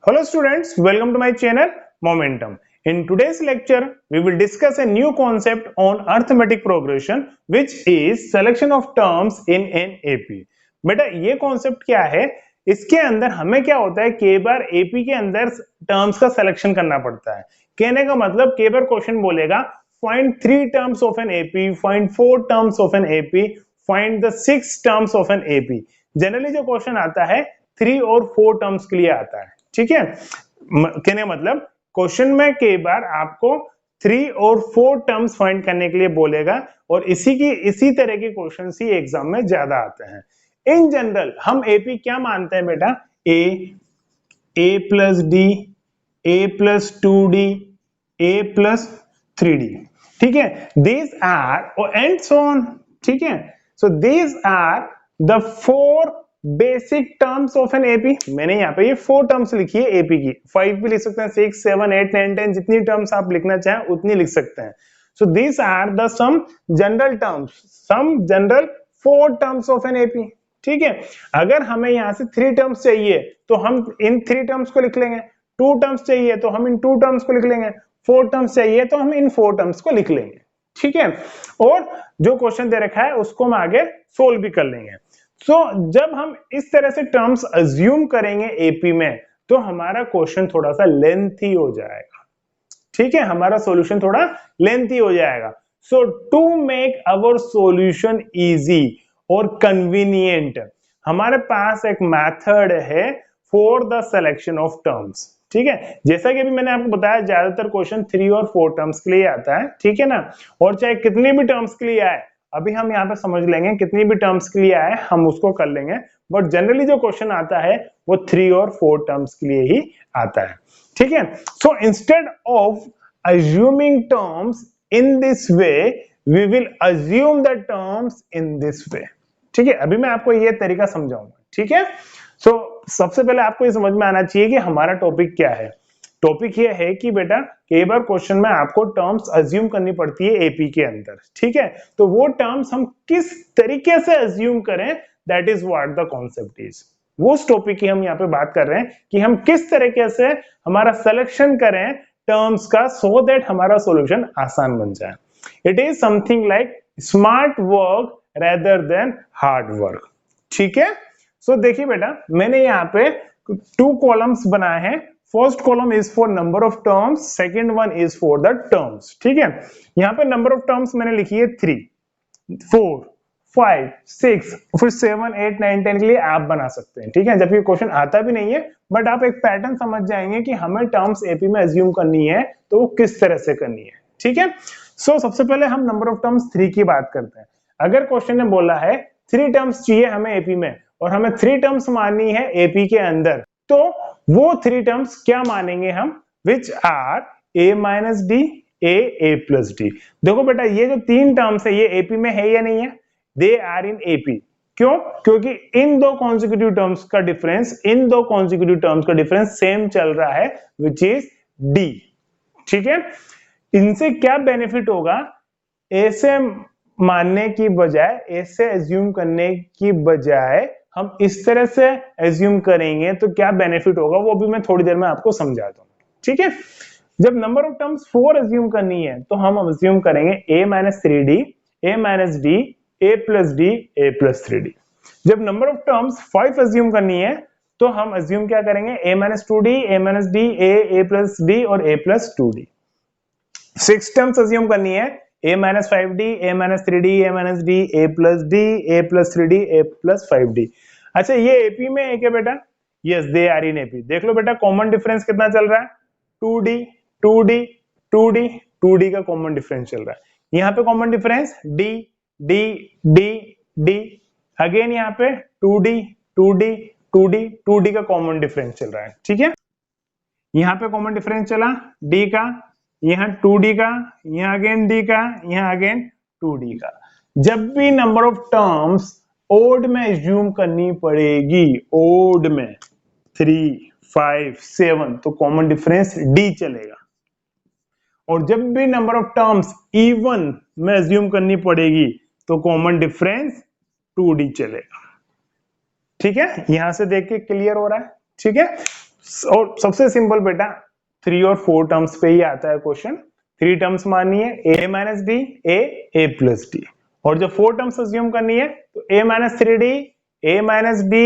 Hello students, welcome to my channel Momentum. In today's lecture, we will discuss a new concept on arithmetic progression which is selection of terms in an AP. बेटा ये concept क्या है? इसके अंदर हमें क्या होता है, कई बार AP के अंदर टर्म्स का सिलेक्शन करना पड़ता है। कहने का मतलब कई बार क्वेश्चन बोलेगा find 3 terms of an AP, find 4 terms of an AP, find the 6 terms of an AP. Generally जो क्वेश्चन आता है 3 और 4 टर्म्स के लिए आता है, ठीक है। कहने मतलब क्वेश्चन में कई बार आपको 3 और 4 टर्म्स फाइंड करने के लिए बोलेगा और इसी तरह के क्वेश्चन ही एग्जाम में ज्यादा आते हैं। इन जनरल हम एपी क्या मानते हैं बेटा? A plus D, A plus 2d, ए प्लस 3d, ठीक है। These are and so on, ठीक है। So these are the 4 basic terms of an AP. मैंने यहाँ पे ये 4 टर्म्स लिखी है एपी की, 5 भी लिख सकते हैं, 6, 7, 8, 9, 10 जितनी टर्म्स आप लिखना चाहें उतनी लिख सकते हैं। So these are the some general terms, some general 4 terms of an AP, ठीक है। अगर हमें यहाँ से 3 टर्म्स चाहिए तो हम इन 3 टर्म्स को लिख लेंगे, 2 टर्म्स चाहिए तो हम इन 2 टर्म्स को लिख लेंगे, 4 टर्म्स चाहिए तो हम इन 4 टर्म्स को लिख लेंगे, ठीक है। और जो क्वेश्चन दे रखा है उसको हम आगे सोल्व भी कर लेंगे। जब हम इस तरह से टर्म्स अज्यूम करेंगे एपी में तो हमारा क्वेश्चन थोड़ा सा लेंथी हो जाएगा, ठीक है। हमारा सॉल्यूशन थोड़ा लेंथी हो जाएगा। So to make our solution easy और कन्वीनियंट, हमारे पास एक मेथड है for the selection of terms, ठीक है। जैसा कि अभी मैंने आपको बताया ज्यादातर क्वेश्चन 3 और 4 टर्म्स के लिए आता है, ठीक है ना। और चाहे कितनी भी टर्म्स के लिए आए, अभी हम यहाँ पे समझ लेंगे कितनी भी टर्म्स के लिए आए हम उसको कर लेंगे, बट जनरली जो क्वेश्चन आता है वो 3 और 4 टर्म्स के लिए ही आता है, ठीक है। So instead of assuming terms in this way we will assume the terms in this way, ठीक है। अभी मैं आपको ये तरीका समझाऊंगा, ठीक है। सबसे पहले आपको ये समझ में आना चाहिए कि हमारा टॉपिक क्या है। टॉपिक ये है कि बेटा कई बार क्वेश्चन में आपको टर्म्स अज्यूम करनी पड़ती है एपी के अंदर, ठीक है। तो वो टर्म्स हम किस तरीके से अज्यूम करें, that is what the concept is. वो टॉपिक की हम यहाँ पे बात कर रहे हैं कि हम किस तरीके से हमारा सिलेक्शन करें टर्म्स का, सो दैट हमारा सॉल्यूशन आसान बन जाए। It is something like smart work rather than hard work, ठीक है। सो देखिए बेटा मैंने यहाँ पे 2 कॉलम्स बनाए हैं। First column is for number of terms, second one is for the terms, ठीक है। यहाँ पे नंबर ऑफ टर्म्स मैंने लिखी है 3, 4, 5, 6, फिर 7, 8, 9, 10 के लिए आप बना सकते हैं, ठीक है। जबकि क्वेश्चन आता भी नहीं है बट आप एक पैटर्न समझ जाएंगे कि हमें टर्म्स एपी में अज्यूम करनी है तो वो किस तरह से करनी है, ठीक है। सबसे पहले हम नंबर ऑफ टर्म्स 3 की बात करते हैं। अगर क्वेश्चन ने बोला है 3 टर्म्स चाहिए हमें एपी में और हमें 3 टर्म्स माननी है एपी के अंदर, तो वो 3 टर्म्स क्या मानेंगे हम? Which are a minus D, a plus D. देखो बेटा ये जो 3 टर्म्स है ये एपी में है या नहीं है? They are in AP. क्यों? क्योंकि इन दो कॉन्जिक्यूटिव टर्म्स का डिफरेंस सेम चल रहा है विच इज डी, ठीक है। इनसे क्या बेनिफिट होगा? ऐसे मानने की बजाय, ऐसे एज्यूम करने की बजाय हम इस तरह से एज्यूम करेंगे तो क्या बेनिफिट होगा वो भी मैं थोड़ी देर में आपको समझाता हूं, ठीक है। जब नंबर ऑफ टर्म्स 4 एज्यूम करनी है तो हम एज्यूम करेंगे a minus 3d, a minus d, a plus d, a plus 3d। जब नंबर ऑफ टर्म्स 5 एज्यूम करनी है तो हम एज्यूम क्या करेंगे? a minus 2d, a minus d, a plus d और a plus 2d। 6 terms assume करनी है a minus 5d, a minus 3d, a minus d, a plus d, a plus 3d, a plus 5d। अच्छा ये AP में है क्या बेटा? Yes they are in AP. देख लो बेटा कॉमन डिफरेंस कितना चल रहा है? 2d, 2d, 2d, 2d का कॉमन डिफरेंस चल रहा है। यहाँ पे common difference d, d, d, d, again यहाँ पे 2d, 2d, 2d, 2d का कॉमन डिफरेंस चल रहा है, ठीक है। यहाँ पे कॉमन डिफरेंस चला d का, यहाँ 2d का, यहाँ अगेन d का, यहाँ अगेन 2d का। जब भी नंबर ऑफ टर्म्स ओड में एज्यूम करनी पड़ेगी, ओड में 3, 5, 7 तो कॉमन डिफरेंस d चलेगा। और जब भी नंबर ऑफ टर्म्स इवन में एज्यूम करनी पड़ेगी तो कॉमन डिफरेंस 2d चलेगा, ठीक है। यहां से देख के क्लियर हो रहा है, ठीक है। और सबसे सिंपल बेटा 3 और 4 टर्म्स पे ही आता है क्वेश्चन। 3 टर्म्स माननी है a minus D a plus D, और जब 4 टर्म्स अज्यूम करनी है तो a minus 3d a minus D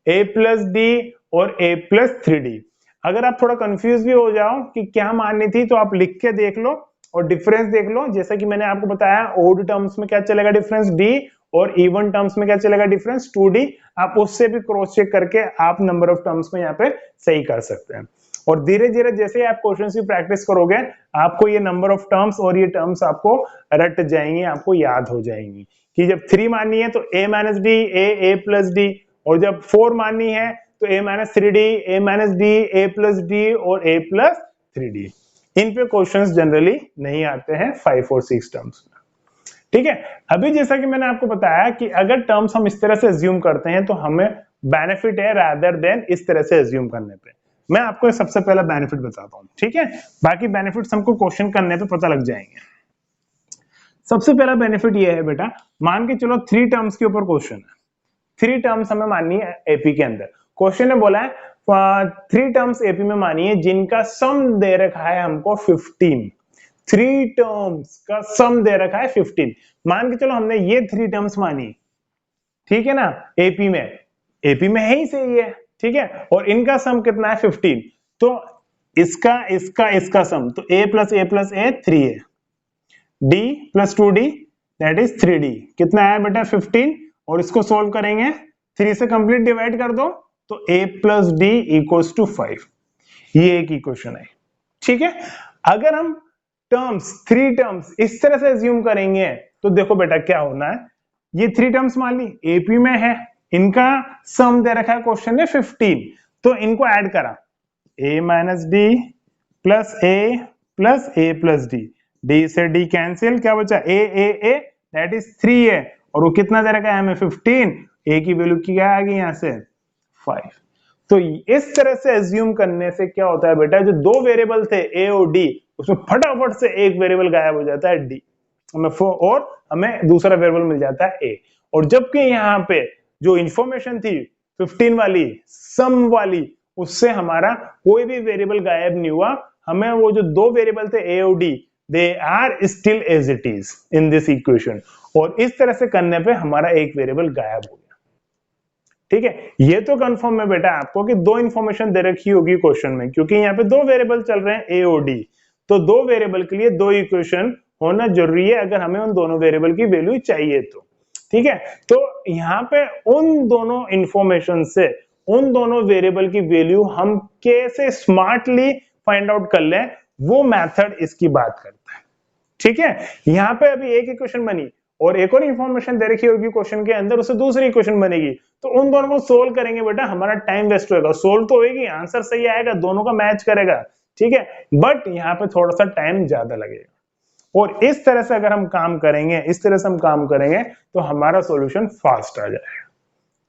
a plus D और a प्लस 3d। अगर आप थोड़ा कंफ्यूज भी हो जाओ कि क्या माननी थी तो आप लिख के देख लो और डिफरेंस देख लो। जैसा कि मैंने आपको बताया ओड टर्म्स में क्या चलेगा डिफरेंस d, और इवन टर्म्स में क्या चलेगा डिफरेंस 2d। आप उससे भी क्रॉस चेक करके आप नंबर ऑफ टर्म्स में यहाँ पे सही कर सकते हैं। और धीरे धीरे जैसे आप क्वेश्चन की प्रैक्टिस करोगे आपको ये नंबर ऑफ टर्म्स और ये टर्म्स आपको रट जाएंगे, आपको याद हो जाएंगी कि जब 3 माननी है तो a minus D a plus D, और जब 4 माननी है तो a minus 3d a minus D a plus D और a प्लस 3d। इन पे क्वेश्चंस जनरली नहीं आते हैं 5 और 6 टर्म्स में। ठीक है, अभी जैसा कि मैंने आपको बताया कि अगर टर्म्स हम इस तरह से अज्यूम करते हैं तो हमें बेनिफिट है रादर देन इस तरह से अज्यूम करने पे। मैं आपको सबसे पहला बेनिफिट बताता हूं, ठीक है, बाकी बेनिफिट्स हमको क्वेश्चन करने पे पता लग जाएंगे। सबसे पहला बेनिफिट ये है बेटा, मान के चलो 3 टर्म्स के ऊपर क्वेश्चन है, 3 टर्म्स हमें माननी है एपी के अंदर। क्वेश्चन ने बोला है 3 टर्म्स एपी में मानिए जिनका सम दे रखा है हमको 15। 3 टर्म्स का सम दे रखा है 15। मान के चलो हमने ये 3 टर्म्स मानी, ठीक है ना, एपी में है ही सही है, ठीक है, और इनका सम कितना है 15। तो इसका सम तो a प्लस a 3 है, d plus 2d that is 3d, कितना है बेटा 15, और इसको सोल्व करेंगे 3 से कंप्लीट डिवाइड कर दो तो a plus D equals to 5। ये एक इक्वेशन है, ठीक है। अगर हम टर्म्स 3 टर्म्स इस तरह से अज्यूम करेंगे तो देखो बेटा क्या होना है, ये 3 टर्म्स मान ली एपी में है, इनका सम दे रखा है क्वेश्चन में 15, तो इनको ऐड करा a minus D plus a plus D, D से डी कैंसिल, क्या बचा a दैट इज 3 है, और वो कितना दे रखा है हमें 15, a की वैल्यू क्या आ गई यहां से 5। तो इस तरह से अज्यूम करने से क्या होता है बेटा, जो 2 वेरिएबल थे a और d उसमें फटाफट से एक वेरिएबल गायब हो जाता है d, और हमें दूसरा वेरिएबल मिल जाता है a। और जबकि यहाँ पे जो इंफॉर्मेशन थी 15 वाली सम वाली, उससे हमारा कोई भी वेरिएबल गायब नहीं हुआ, हमें वो जो 2 वेरिएबल थे a और d they are still as it is in this equation, और इस तरह से करने पे हमारा एक वेरिएबल गायब हो गया। ठीक है, ये तो कंफर्म है बेटा आपको कि 2 इंफॉर्मेशन दे रखी होगी क्वेश्चन में, क्योंकि यहाँ पे 2 वेरिएबल चल रहे हैं a और d, तो 2 वेरिएबल के लिए 2 इक्वेशन होना जरूरी है अगर हमें उन दोनों वेरिएबल की वैल्यू चाहिए तो। ठीक है, तो यहाँ पे उन दोनों इंफॉर्मेशन से उन दोनों वेरिएबल की वैल्यू हम कैसे स्मार्टली फाइंड आउट कर लें, वो मेथड इसकी बात करता है। ठीक है, यहाँ पे अभी एक इक्वेशन बनी और एक और इंफॉर्मेशन दे रखी होगी क्वेश्चन के अंदर, उससे दूसरी इक्वेशन बनेगी, तो उन दोनों को सोल्व करेंगे बेटा, हमारा टाइम वेस्ट होगा। सोल्व तो होगी, आंसर सही आएगा, दोनों का मैच करेगा, ठीक है, बट यहाँ पे थोड़ा सा टाइम ज्यादा लगेगा। और इस तरह से अगर हम काम करेंगे, इस तरह से हम काम करेंगे तो हमारा सॉल्यूशन फास्ट आ जाएगा।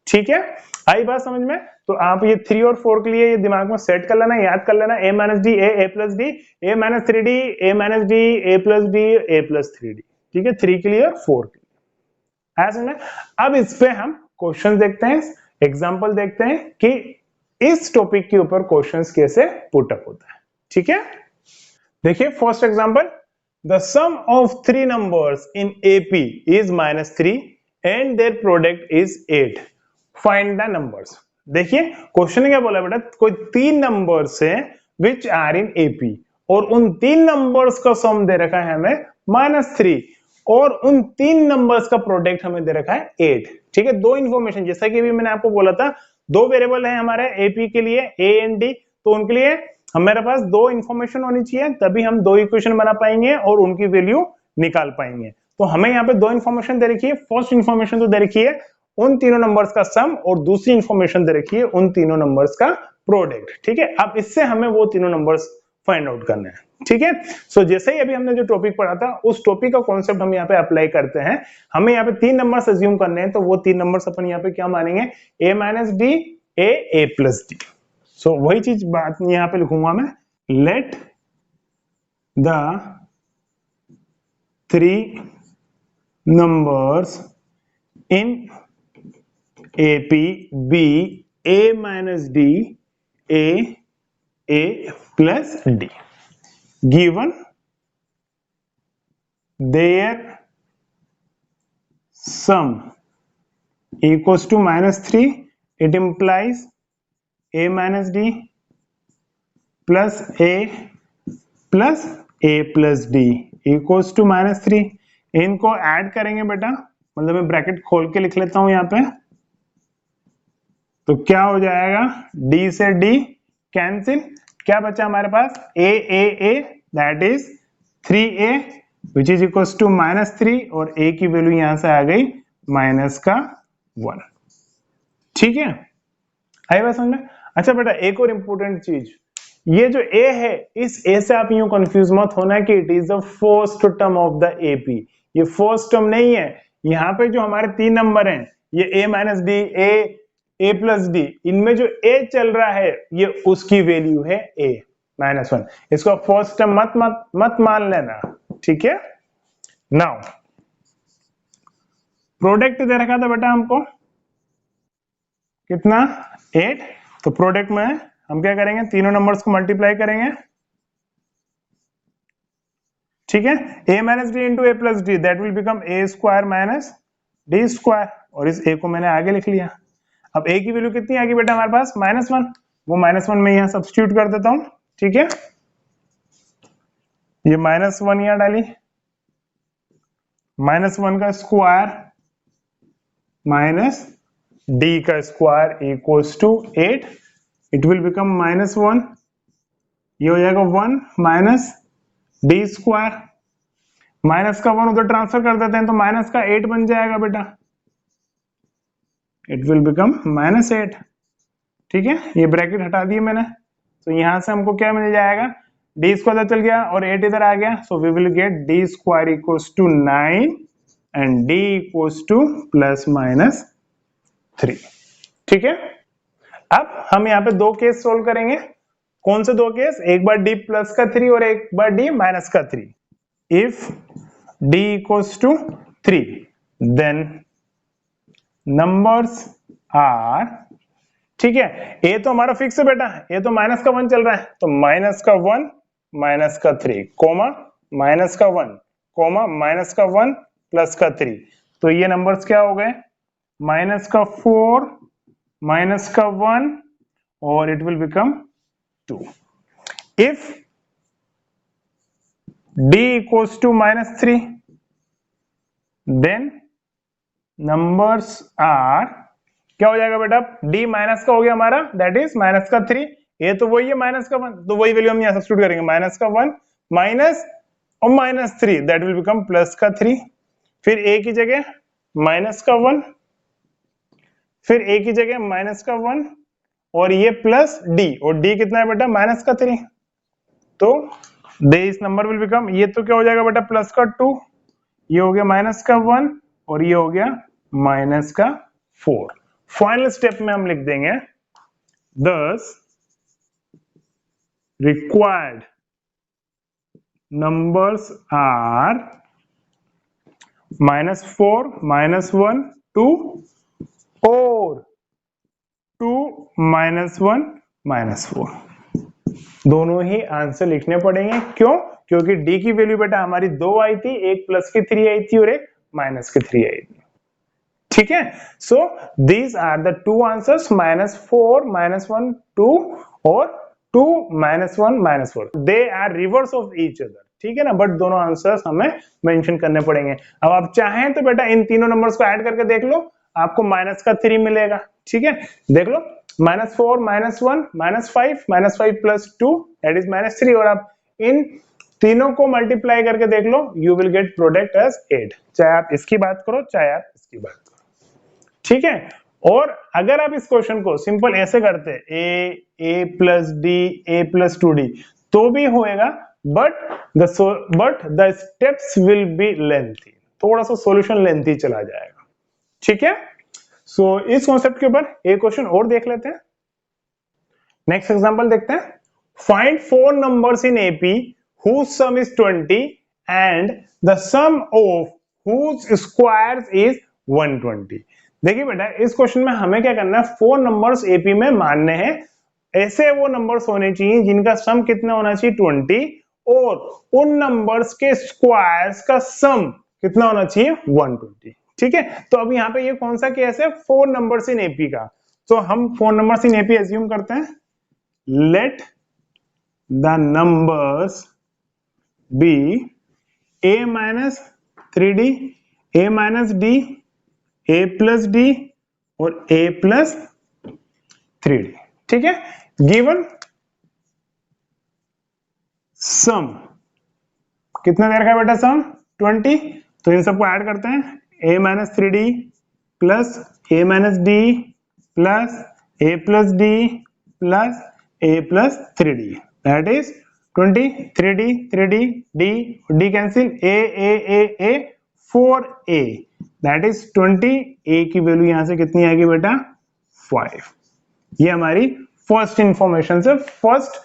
ठीक है, आई बात समझ में? तो आप ये 3 और 4 के लिए ये दिमाग में सेट कर लेना, याद कर लेना, a minus D a plus D a minus 3d a minus D a plus D a plus 3d। ठीक है, 3 के लिए और 4 के लिए, ऐसा ना। अब इस पे हम क्वेश्चन देखते हैं, एग्जांपल देखते हैं कि इस टॉपिक के ऊपर क्वेश्चंस कैसे पुट अप होता है। ठीक है, देखिए first example, the sum of 3 numbers in AP is -3 and their product is 8, find the numbers. देखिए क्वेश्चन ने क्या बोला बेटा, कोई 3 नंबर्स है विच आर इन AP, और उन 3 नंबर्स का सम दे रखा है हमें -3, और उन 3 नंबर्स का प्रोडक्ट हमें दे रखा है 8। ठीक है, 2 इंफॉर्मेशन, जैसा कि भी मैंने आपको बोला था 2 वेरिएबल है हमारे AP के लिए A एंड D, तो उनके लिए हमारे पास 2 इंफॉर्मेशन होनी चाहिए, तभी हम 2 इक्वेशन बना पाएंगे और उनकी वैल्यू निकाल पाएंगे। तो हमें यहाँ पे 2 इंफॉर्मेशन दे रखी है, फर्स्ट इंफॉर्मेशन तो दे रखी है उन तीनों नंबर्स का सम, और दूसरी इंफॉर्मेशन दे रखी है उन तीनों नंबर्स का प्रोडक्ट। ठीक है, अब इससे हमें वो तीनों नंबर्स फाइंड आउट करने हैं। ठीक है, सो जैसे ही अभी हमने जो टॉपिक पढ़ा था उस टॉपिक का कॉन्सेप्ट हम यहाँ पे अप्लाई करते हैं। हमें यहाँ पे 3 नंबर्स अज्यूम करने हैं, तो वो 3 नंबर्स अपन यहाँ पे क्या मानेंगे, a minus D a plus d. So वही चीज बात यहाँ पे लिखूंगा मैं, let the 3 numbers in AP be a minus d a a plus d. Given their sum equals to -3, it implies a minus d plus a plus d equals to -3. इनको add करेंगे बेटा, मतलब मैं ब्रैकेट खोल के लिख लेता हूं यहाँ पे, तो क्या हो जाएगा, d से d कैंसिल, क्या बचा हमारे पास, a that is 3a which is equals to -3 और a की वैल्यू यहां से आ गई -1। ठीक है, आई बात समझ में। अच्छा बेटा एक और इंपॉर्टेंट चीज, ये जो a है, इस a से आप यूं कंफ्यूज मत होना कि it is the first term of the AP। ये फर्स्ट टर्म नहीं है, यहाँ पे जो हमारे 3 नंबर हैं, ये a minus D, a plus D, इनमें जो a चल रहा है ये उसकी वैल्यू है a -1। इसको फर्स्ट टर्म मत मान लेना, ठीक है। नाउ प्रोडक्ट दे रखा था बेटा हमको कितना, 8, तो प्रोडक्ट में हम क्या करेंगे, तीनों नंबर्स को मल्टीप्लाई करेंगे, ठीक है। a minus D into A plus D that will become a square minus D square, और इस a को मैंने आगे लिख लिया। अब a की वैल्यू कितनी आ गई बेटा हमारे पास, -1, वो -1 में यहां सब्स्टिट्यूट कर देता हूं, ठीक है। ये -1 यहां डाली, -1 का स्क्वायर माइनस d का square equals to 8, it will become -1, ये हो जाएगा 1 माइनस डी स्क्वायर, माइनस का 1 उधर ट्रांसफर कर देते हैं तो माइनस का 8 बन जाएगा बेटा, इट विल बिकम -8, ठीक है। ये ब्रैकेट हटा दिए मैंने, तो यहां से हमको क्या मिल जाएगा, डी स्क्वायर चल गया और 8 इधर आ गया, so we will get D square equals to 9 and D equals to +-3, ठीक है। अब हम यहाँ पे दो केस सोल्व करेंगे, कौन से दो केस, एक बार d प्लस का 3 और एक बार d माइनस का 3। If d equals to 3 then numbers are, ठीक है। a तो हमारा फिक्स है बेटा, a तो -1 चल रहा है, तो -1 -3 कोमा -1 कोमा -1 +3, तो ये नंबर्स क्या हो गए, -4 -1 और it will become 2। If d equals to -3 then numbers are, क्या हो जाएगा बेटा, d माइनस का हो गया हमारा, दैट इज -3, ये तो वही है -1, तो वही वैल्यू हम यहां सब्स्टिट्यूट करेंगे, -1 माइनस और -3 दैट विल बिकम +3, फिर a की जगह -1, फिर a की जगह -1 और ये प्लस d, और d कितना है बेटा, -3, तो दिस नंबर विल बिकम, ये तो क्या हो जाएगा बेटा +2, ये हो गया -1 और ये हो गया -4। फाइनल स्टेप में हम लिख देंगे thus required numbers are -4 -1 2 और 2 -1 -4, दोनों ही आंसर लिखने पड़ेंगे, क्यों, क्योंकि d की वैल्यू बेटा हमारी 2 आई थी, एक प्लस की 3 आई थी और एक माइनस की 3 आई थी, ठीक है। So these are the two answers, -4 -1 2 और 2 -1 -4, they are reverse of each other, ठीक है ना, बट दोनों आंसर्स हमें मेंशन करने पड़ेंगे। अब आप चाहें तो बेटा इन तीनों नंबर्स को ऐड करके देख लो, आपको -3 मिलेगा, ठीक है, देख लो, -4 -1 -5 -5 + 2 दैट इज -3, और आप इन तीनों को मल्टीप्लाई करके देख लो, you will get product as 8, चाहे आप इसकी बात करो चाहे आप इसकी बात करो, ठीक है। और अगर आप इस क्वेश्चन को सिंपल ऐसे करते a + d a + 2d तो भी होएगा, but the steps will be lengthy, थोड़ा सा सॉल्यूशन लेंथी चला जाएगा, ठीक है। सो इस कॉन्सेप्ट के ऊपर एक क्वेश्चन और देख लेते हैं, नेक्स्ट एग्जांपल देखते हैं। Find 4 numbers in AP whose sum is 20 and the sum of whose squares is 120। देखिए बेटा इस क्वेश्चन में हमें क्या करना है, 4 नंबर्स AP में मानने हैं ऐसे वो नंबर्स होने चाहिए जिनका सम कितना होना चाहिए 20 और उन नंबर्स के स्क्वायर्स का सम कितना होना चाहिए 120। ठीक है, तो अब यहाँ पे ये कौन सा केस है 4 नंबर्स इन एपी का, तो हम 4 नंबर्स इन एपी एज्यूम करते हैं। Let the numbers be a minus 3d, a minus d, a plus d और a plus 3d। ठीक है, गिवन सम कितना दे रखा है बेटा सम 20, तो इन सबको ऐड करते हैं a minus 3d plus a minus d plus a plus d plus a plus 3d, that is 20, 3d 3d d d cancel a 4a, that is 20, a की वैल्यू यहां से कितनी आएगी बेटा 5। ये हमारी फर्स्ट इंफॉर्मेशन से फर्स्ट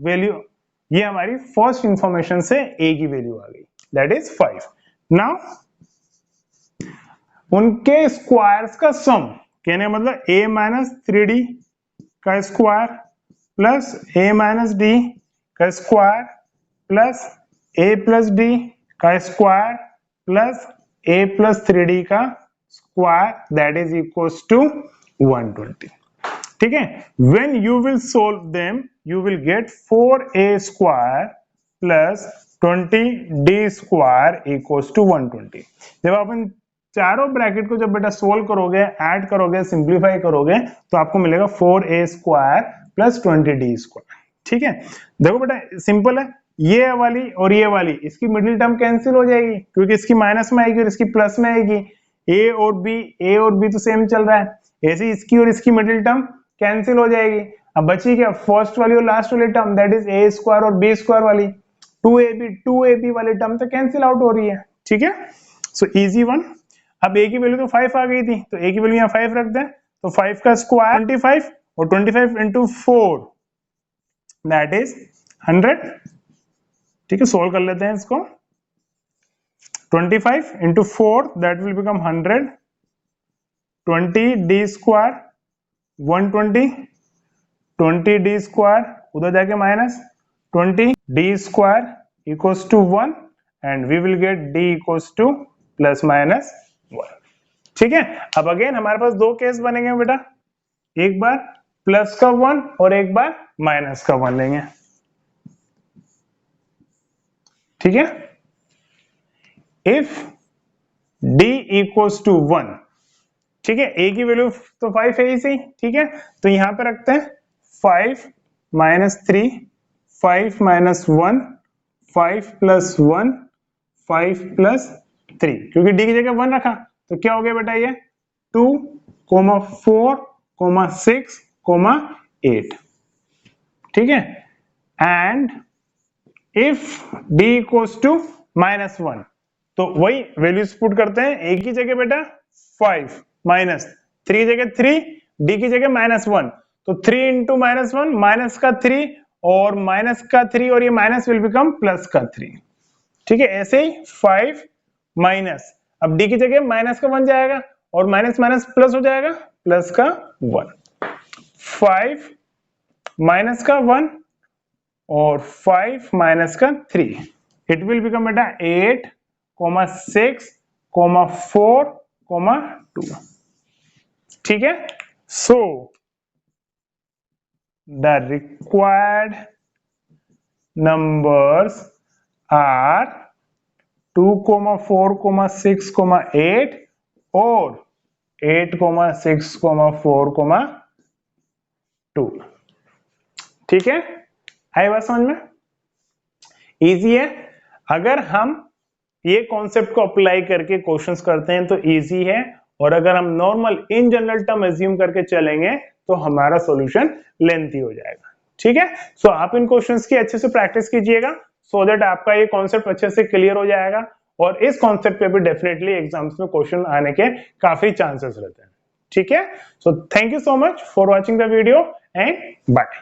वैल्यू, ये हमारी फर्स्ट इंफॉर्मेशन से a की वैल्यू आ गई, that is 5। नाउ उनके स्क्वायर्स का सम, कहने मतलब a माइनस 3d का square plus a minus d का square plus a plus d का square plus a plus 3d का square, that is equals to 120। ठीक है, when you will solve them you will get 4a square plus 20d square equals to 120। जब आप इन चारों bracket को जब बेटा सोल्व करोगे, ऐड करोगे, सिंप्लीफाई करोगे तो आपको मिलेगा 4a square plus 20d square. ठीक है, देखो बेटा सिंपल है, ये वाली और ये वाली इसकी मिडिल टर्म कैंसिल हो जाएगी क्योंकि इसकी माइनस में आएगी और इसकी प्लस में आएगी। a और b तो सेम चल रहा है, ऐसे इसकी और इसकी मिडिल टर्म कैंसिल हो जाएगी। अब बची क्या फर्स्ट वाली और लास्ट वाली term, that is a square और b स्क्वायर वाली। 2ab वाली टर्म तो कैंसिल आउट हो रही है। ठीक है, सो इजी वन। अब a की वैल्यू तो 5 आ गई थी, तो a की वैल्यू यहाँ 5 रख दें, तो 5 का स्क्वायर 25 और 25 इंटू 4 दैट इज 100। ठीक है, सोल्व कर लेते हैं इसको। 25 into 4 that will become 100, 20d square 120, 20d square उधर जाके minus 20d square equals to 1 and we will get d equals to plus minus 1। ठीक है, अब अगेन हमारे पास दो केस बनेंगे बेटा, एक बार प्लस का 1 और एक बार माइनस का 1 लेंगे। ठीक है, इफ d इक्वल्स टू 1, ठीक है, a की वैल्यू तो 5 है ही सही। ठीक है, तो यहां पे रखते हैं 5 माइनस 3, 5 माइनस 1, 5 प्लस 1, 5 प्लस 3, क्योंकि d की जगह 1 रखा तो क्या हो गया बेटा ये 2, 4, 6, 8। ठीक है, and if d equals to minus 1, तो वही वैल्यूज पुट करते हैं, a की जगह बेटा 5 माइनस 3 जगह 3, d की जगह माइनस 1, तो 3 इंटू माइनस 1 माइनस का 3 और माइनस का 3 और ये माइनस विल बिकम प्लस का 3। ठीक है, ऐसे ही 5 माइनस, अब d की जगह माइनस का 1 जाएगा और माइनस माइनस प्लस हो जाएगा, प्लस का 1, 5 माइनस का 1 और 5 माइनस का 3, इट विल बिकम बेटा 8, 6, 4, 2। ठीक है, so the required numbers are 2, 4, 6, 8 और 8, 6, 4, 2। ठीक है, आई बात समझ में? इजी है। अगर हम ये कॉन्सेप्ट को अप्लाई करके क्वेश्चंस करते हैं तो इजी है, और अगर हम normal in general term assume करके चलेंगे तो हमारा सॉल्यूशन लेंथी हो जाएगा। ठीक है, सो आप इन क्वेश्चंस की अच्छे से प्रैक्टिस कीजिएगा सो दैट आपका ये कॉन्सेप्ट अच्छे से क्लियर हो जाएगा, और इस कॉन्सेप्ट पे भी डेफिनेटली एग्जाम्स में क्वेश्चन आने के काफी चांसेस रहते हैं। ठीक है, so thank you so much for watching the video and bye.